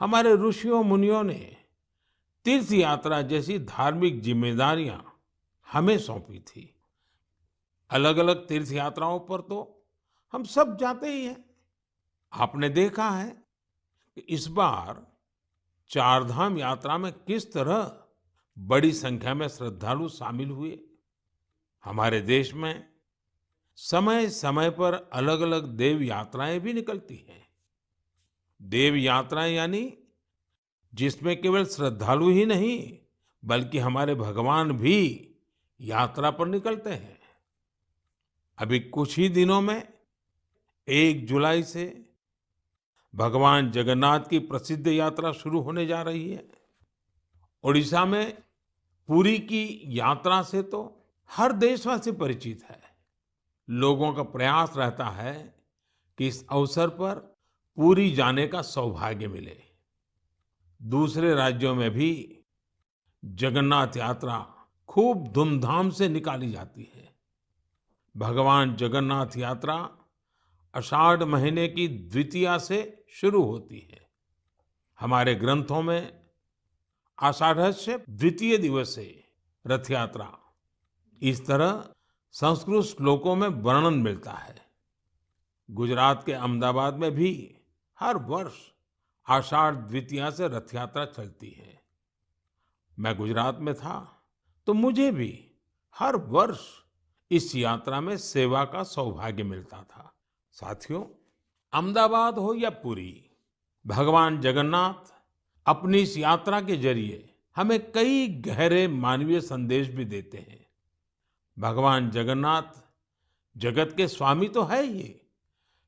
हमारे ऋषियों मुनियों ने तीर्थ यात्रा जैसी धार्मिक जिम्मेदारियां हमें सौंपी थी। अलग अलग तीर्थ यात्राओं पर तो हम सब जाते ही हैं। आपने देखा है कि इस बार चार धाम यात्रा में किस तरह बड़ी संख्या में श्रद्धालु शामिल हुए। हमारे देश में समय समय पर अलग अलग देव यात्राएं भी निकलती हैं। देव यात्राएं यानी जिसमें केवल श्रद्धालु ही नहीं बल्कि हमारे भगवान भी यात्रा पर निकलते हैं। अभी कुछ ही दिनों में 1 जुलाई से भगवान जगन्नाथ की प्रसिद्ध यात्रा शुरू होने जा रही है। ओडिशा में पुरी की यात्रा से तो हर देशवासी परिचित है। लोगों का प्रयास रहता है कि इस अवसर पर पुरी जाने का सौभाग्य मिले। दूसरे राज्यों में भी जगन्नाथ यात्रा खूब धूमधाम से निकाली जाती है। भगवान जगन्नाथ यात्रा आषाढ़ महीने की द्वितीया से शुरू होती है। हमारे ग्रंथों में आषाढ़स्य द्वितीय दिवसे रथ यात्रा इस तरह संस्कृत श्लोकों में वर्णन मिलता है। गुजरात के अहमदाबाद में भी हर वर्ष आषाढ़ द्वितीया से रथ यात्रा चलती है। मैं गुजरात में था तो मुझे भी हर वर्ष इस यात्रा में सेवा का सौभाग्य मिलता था। साथियों, अहमदाबाद हो या पुरी, भगवान जगन्नाथ अपनी इस यात्रा के जरिए हमें कई गहरे मानवीय संदेश भी देते हैं। भगवान जगन्नाथ जगत के स्वामी तो है ही,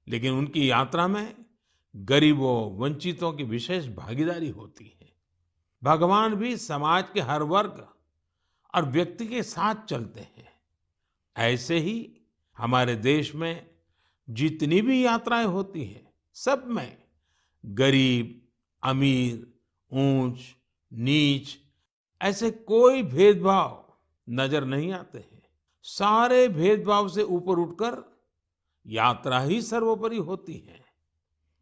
लेकिन उनकी यात्रा में गरीबों वंचितों की विशेष भागीदारी होती है। भगवान भी समाज के हर वर्ग और व्यक्ति के साथ चलते हैं। ऐसे ही हमारे देश में जितनी भी यात्राएं होती हैं, सब में गरीब, अमीर, ऊंच, नीच ऐसे कोई भेदभाव नजर नहीं आते हैं। सारे भेदभाव से ऊपर उठकर यात्रा ही सर्वोपरि होती है।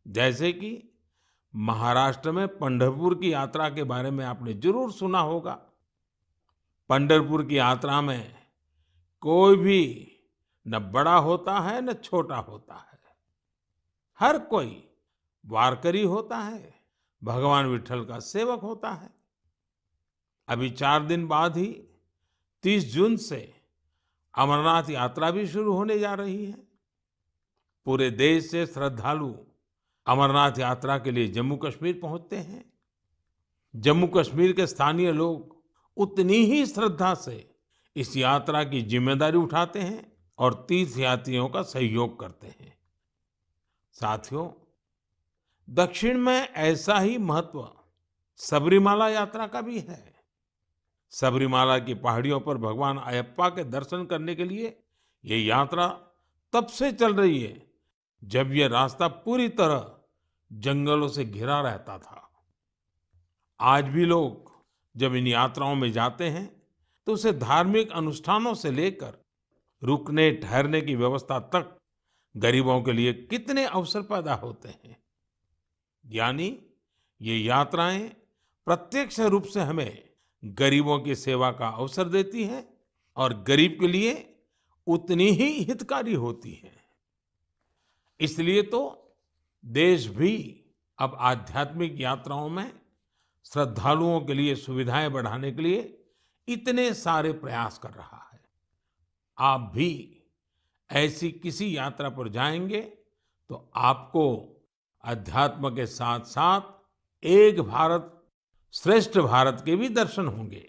जैसे कि महाराष्ट्र में पंढरपुर की यात्रा के बारे में आपने जरूर सुना होगा। पंढरपुर की यात्रा में कोई भी न बड़ा होता है न छोटा होता है। हर कोई वारकरी होता है, भगवान विट्ठल का सेवक होता है। अभी 4 दिन बाद ही 30 जून से अमरनाथ यात्रा भी शुरू होने जा रही है। पूरे देश से श्रद्धालु अमरनाथ यात्रा के लिए जम्मू कश्मीर पहुंचते हैं। जम्मू कश्मीर के स्थानीय लोग उतनी ही श्रद्धा से इस यात्रा की जिम्मेदारी उठाते हैं और तीर्थयात्रियों का सहयोग करते हैं। साथियों, दक्षिण में ऐसा ही महत्व सबरीमाला यात्रा का भी है। सबरीमाला की पहाड़ियों पर भगवान अयप्पा के दर्शन करने के लिए ये यात्रा तब से चल रही है जब ये रास्ता पूरी तरह जंगलों से घिरा रहता था। आज भी लोग जब इन यात्राओं में जाते हैं तो उसे धार्मिक अनुष्ठानों से लेकर रुकने ठहरने की व्यवस्था तक गरीबों के लिए कितने अवसर पैदा होते हैं। यानी ये यात्राएं प्रत्यक्ष रूप से हमें गरीबों की सेवा का अवसर देती हैं और गरीब के लिए उतनी ही हितकारी होती हैं। इसलिए तो देश भी अब आध्यात्मिक यात्राओं में श्रद्धालुओं के लिए सुविधाएं बढ़ाने के लिए इतने सारे प्रयास कर रहा है। आप भी ऐसी किसी यात्रा पर जाएंगे तो आपको अध्यात्म के साथ साथ एक भारत श्रेष्ठ भारत के भी दर्शन होंगे।